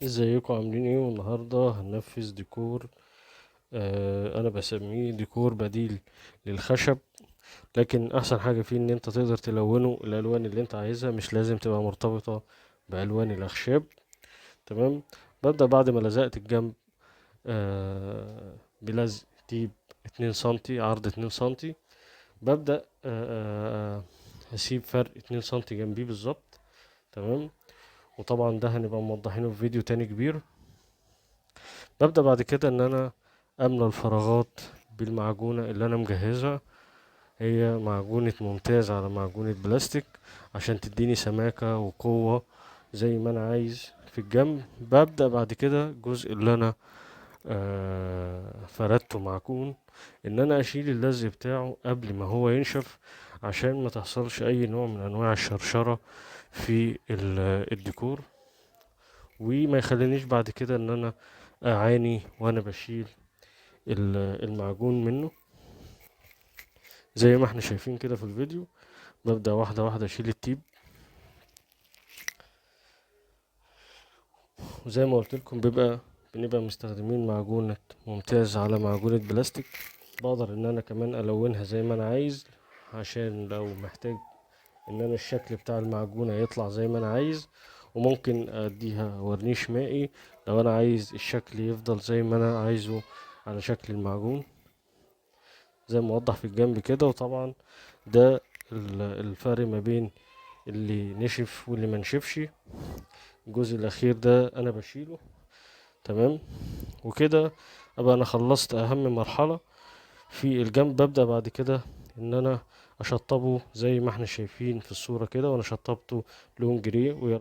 ازيكم عاملين ايه؟ والنهارده هننفذ ديكور. انا بسميه ديكور بديل للخشب. لكن احسن حاجه فيه ان انت تقدر تلونه الالوان اللي انت عايزها، مش لازم تبقى مرتبطه بالوان الاخشاب. تمام. ببدا بعد ما لزقت الجنب بلزق تيب 2 سنتي، عرض 2 سنتي. ببدا هسيب فرق 2 سنتي جنبيه بالظبط. تمام. وطبعا ده هنبقى موضحينه في فيديو تاني كبير. ببدأ بعد كده ان انا املى الفراغات بالمعجونة اللي انا مجهزها. هي معجونة ممتاز على معجونة بلاستيك، عشان تديني سماكة وقوة زي ما انا عايز في الجنب. ببدأ بعد كده الجزء اللي انا فردته معجون، ان انا اشيل اللزق بتاعه قبل ما هو ينشف، عشان ما تحصلش اي نوع من انواع الشرشرة في الديكور، وما يخلينيش بعد كده ان انا اعاني وانا بشيل المعجون منه. زي ما احنا شايفين كده في الفيديو، ببدأ واحدة واحدة اشيل التيب. وزي ما قلت لكم بنبقى مستخدمين معجونة ممتاز على معجونة بلاستيك. بقدر ان انا كمان الونها زي ما انا عايز، عشان لو محتاج ان انا الشكل بتاع المعجونة يطلع زي ما انا عايز. وممكن اديها ورنيش مائي لو انا عايز الشكل يفضل زي ما انا عايزه على شكل المعجون، زي ما وضح في الجنب كده. وطبعا ده الفرق ما بين اللي نشف واللي ما نشفش. الجزء الاخير ده انا بشيله. تمام. وكده ابقى انا خلصت اهم مرحلة في الجنب. ببدأ بعد كده ان انا اشطبه زي ما احنا شايفين في الصورة كده، وانا شطبته لون جري.